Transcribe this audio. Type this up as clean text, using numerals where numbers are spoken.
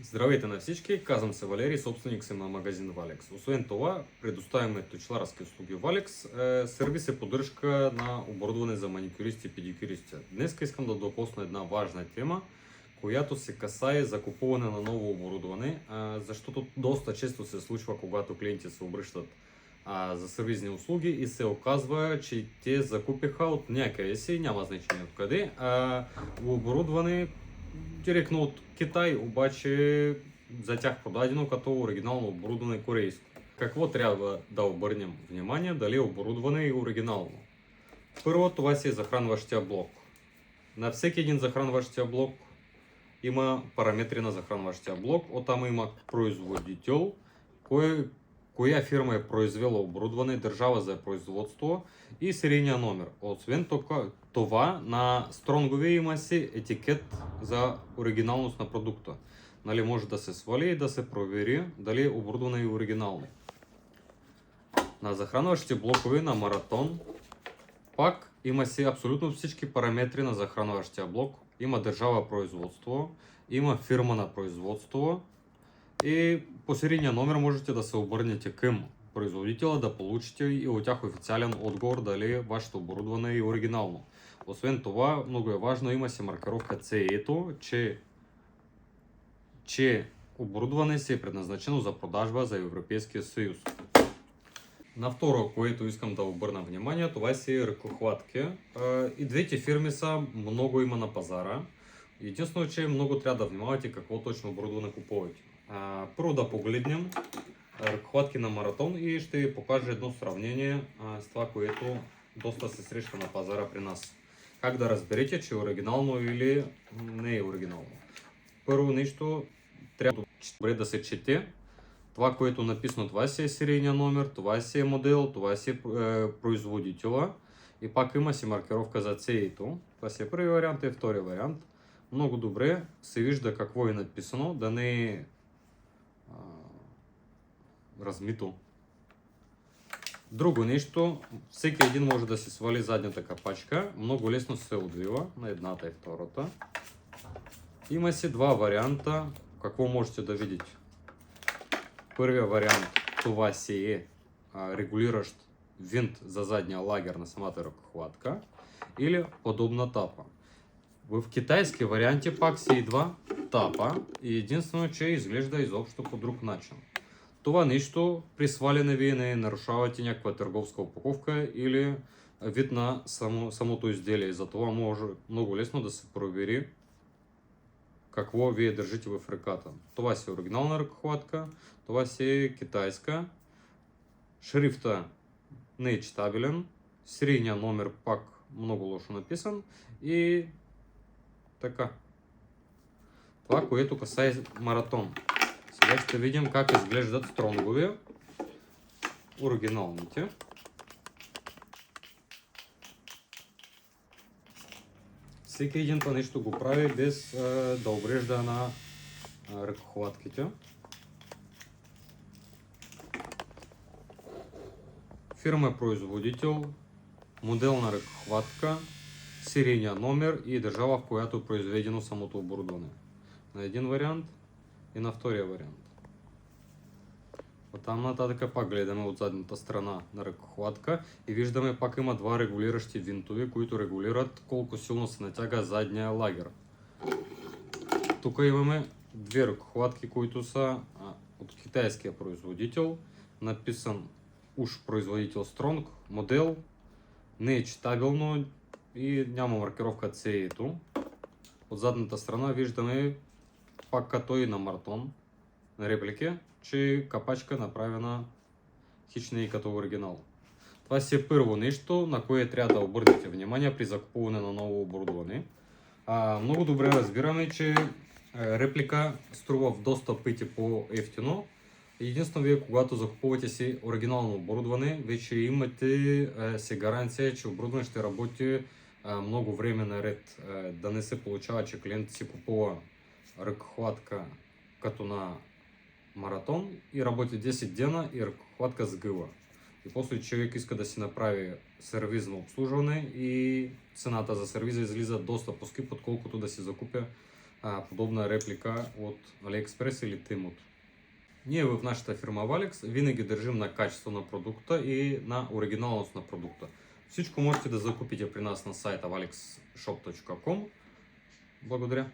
Здравейте на всички, казвам се Валерий, собственик съм на магазин Valex. Освен това, предоставяме точиларски услуги Valex, сервис и поддръжка на оборудване за маникюристи и педикюристи. Днес искам да докосна една важна тема, която се касае за купуване на ново оборудване, защото доста често се случва, когато клиенти се обръщат за сервизни услуги и се оказва, че те закупиха от някъде си, няма значение откъде, оборудване директно от Китай, обаче за тях продадено като оригинално оборудване корейско. Какво трябва да обърнем внимание, дали е оборудване и оригинално? Първо, това си е захранващия блок. На всеки един захранващия блок има параметри на захранващия блок. Оттам има производител, коя фирма е произвела оборудване, държава за производство и серийния номер. Освен това, на стронгове има си етикет за оригиналност на продукта. Нали, може да се свали и да се провери дали оборудване е оригинално. На захранващите блокове на Маратон пак има си абсолютно всички параметри на захранващия блок. Има държава производство, има фирма на производство и по серийния номер можете да се обърнете към производителя, да получите и от тях официален отговор дали вашето оборудване е оригинално. Освен това, много е важно, има си маркировка CE, че оборудване си е предназначено за продажба за Европейския съюз. На второ, което искам да обърна внимание, това си ръкохватки. И двете фирми са, много има на пазара. Единствено, че много трябва да внимавате какво точно оборудване купувате. Първо да погледнем ръкохватки на Маратон и ще ви покажа едно сравнение с това, което доста се среща на пазара при нас. Как да разберете, че е оригинално или не е оригинално. Първо нещо, трябва добре да се чете. Това, което е написано, това си е серийния номер, това си е модел, това си е производителя. И пак има си маркировка за CE-то. Това си е първи вариант и втори вариант. Много добре се вижда какво е написано, да не е размито. Друго нещо, всеки един може да си свали задната капачка. Много лесно се отвива на едната и втората. Има си два варианта, какво можете да видите. Първия вариант, това си е регулиращ винт за задния лагер на самата ръкохватка или подобна тапа. В китайски варианти пак си идва тапа и единствено, че изглежда изобщо по друг начин. Това нещо при сваляне вие не нарушавате някаква търговска упаковка или вид на самото изделие. Затова може много лесно да се провери какво вие държите в ръката. Това си е оригинална ръкохватка, това си е китайска. Шрифта не е читабелен, серийния номер пак много лошо написан и така. Това, което касае Маратон. Сега ще видим как изглеждат стронгове, оригиналните. Всеки един това нещо го прави без да обрежда на ръкохватките. Фирма производител, модел на ръкохватка, серийния номер и държава, в която е произведено самото оборудване. На един вариант и на втория вариант. Оттам нататък пак гледаме от задната страна на ръкохватка и виждаме пак има два регулиращи винтове, които регулират колко силно се натяга задния лагер. Тук имаме две ръкохватки, които са от китайския производител, написан уж производител Strong, модел, не е читабелно и няма маркировка CE-то. От задната страна виждаме пак като и на Маратон, на реплики, че капачка е направена хич не и като оригинал. Това си е първо нещо, на кое трябва да обърнете внимание при закупуване на ново оборудване. Много добре разбираме, че реплика струва в доста пъти по-ефтино. Единствено вие, когато закупувате си оригинално оборудване, вече имате си гаранция, че оборудване ще работи много време наред. Да не се получава, че клиент си купува ръкохватка като на Маратон и работи 10 дена и ръкохватка сгъва. И после човек иска да си направи сервизно обслужване и цената за сервиза излиза доста по-скъпо, отколкото да си закупя подобна реплика от AliExpress или Tmall. Ние в нашата фирма Valex винаги държим на качество на продукта и на оригиналност на продукта. Всичко можете да закупите при нас на сайта valexshop.com. Благодаря.